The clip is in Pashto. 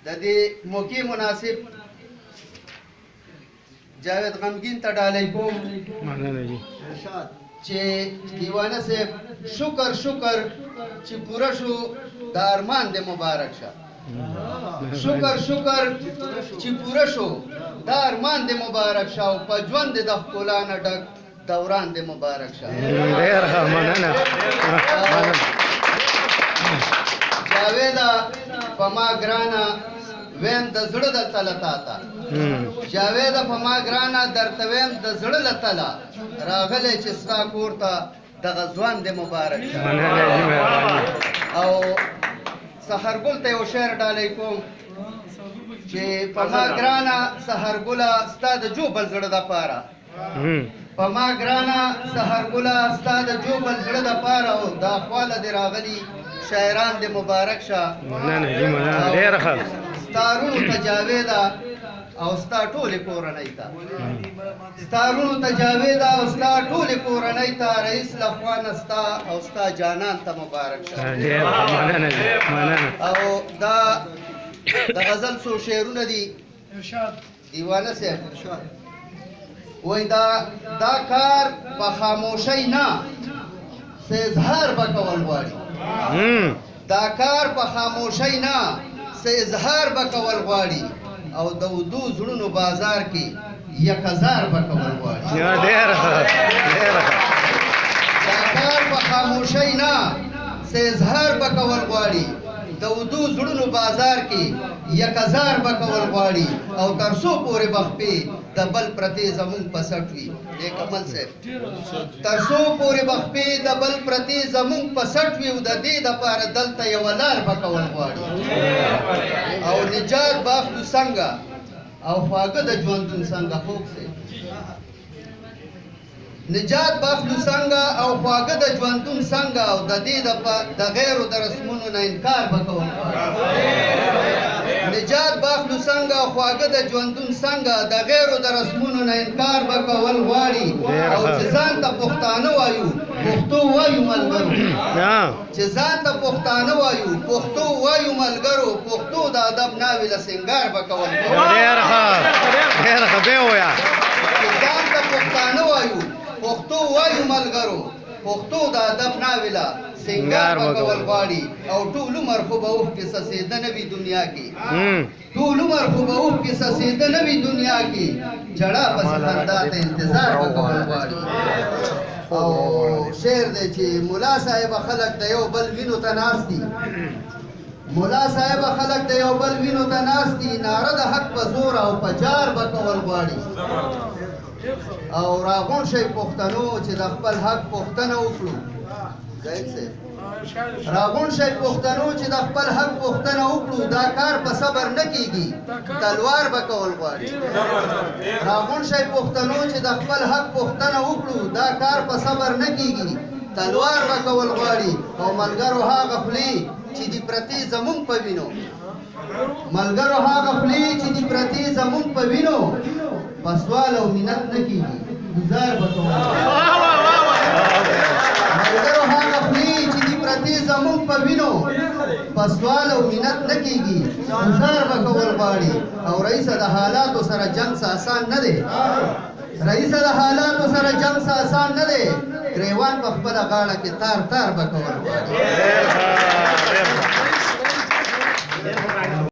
د دې موقع مناسب جاوید غمگین ته ډالۍ کوم مننه جی چې دیوانه صاحب شکر چې پوره شو د ارمان د مبارک شه شکر چې پوره شو د ارمان د مبارک شه او په ژوند د ښکلا نه ډک دوران د مبارک شه ډېر ښه مننه جاویده په ما ګرانه ویم د زړه د تله تاته جاویده په ما ګرانه درته ویم د زړه له تله راغلی چې ستا کور ته دغه ځوان د مبارک شه او سحرګل ته یو شعر ډالۍ کوم چې په ما ګرانه سحرګله ستا د جوبل زړه دپاره په ما ګرانه سحرګله ستا د جوبل زړه دپاره او دا خواله دې راغلي شاعران د مبارک شه مننه جی مننه ډېر ښه ستا رونو ته جاویده او ستا ټولې کورنۍ ته ستا رونو ته جاویده او ستا ټولې کورنۍ ته رئیس له خوا نه ستا او ستا جانان ته مبارک شه ډېر ښه مننه جی مننه او دا د غزل څو شعرونه دي دیوانه صاحب وای دا کار په خاموشۍ نه څه اظهار به کول غواړي دا کار په خاموشۍ نه څه اظهار به کول غواړي او د ودو زړونو بازار کې 1000 به کول غواړي ډېر ښه دا کار په خاموشۍ نه څه اظهار به کول غواړي د ودو زړونو بازار کې 1000 به کول غواړي او تر څو پورې به خپې د بل پرتې زمونږ په سټ وي دی کمل صاحب تر څو پورې به خپې د بل پرتې زمونږ په سټ وي او د دې دپاره دلته یوه لار به کول غواړي او نجات به اخلو څنګه او خواږه د ژوندون څنګه خوږ صاحب نجات باخلو څنګه او خواږه د ژوندون څنګه او د دې د غیرو د رسمونو نه انکار به کوم نجات باخلو څنګه او خواږه د ژوندون څنګه د غیرو د رسمونو نه انکار به کول غواړي او چې ځان ته پښتانه وایو پښتو وایو ملګرو چې ځان ته پښتانه وایو پښتو وایو ملګرو پښتو د ادب ناوې له سینګار به کول ډېر ښه بیا ووایه چې ځان ته پښتانه وایو پښتو وایو ملګرو پښتو د ادب ناوې له سینګار به کول غواړي او ټول عمر خو به اوښکې څڅېده نه وي دنیا کې ټول عمر خو به اوښکې څڅېده نه وي دنیا کې جړا پسې خندا ته انتظار به کول غواړي او شعر دی چې ملا صاحبه خلک د یو بل وینو ته ناست دي ملا صاحبه خلک د یو بل وینو ته ناست دي ناره د حق په زور او په جار به کول غواړي او راغون شي پښتنو چې د خپل حق پوښتنه وکړو راغون شي پښتنو چې د خپل حق پوښتنه وکړو دا کار په صبر نه کیږي تلوار به کول غواړي راغون شي پښتنو چې د خپل حق پوښتنه وکړو دا کار په صبر نه کیږي تلوار به کول غواړي او ملګرو هغه خولې چې دي پرتې زمونږ په وینو ملګرو هغه خولې چې دي پرتې زمونږ په وینو په سوال او منت نه کیږي گزار به کوم ملګرو هغه خولې چې دي پرتې زمونږ په وینو په سوال او منت نه کیږي گزار به کول غواړي او رئیسه د حالاتو سره جنګ آسان نه دی رئیسه د حالاتو سره جنګ آسان نه دی ګریوان په خپله غاړه کې تار به کول غواړي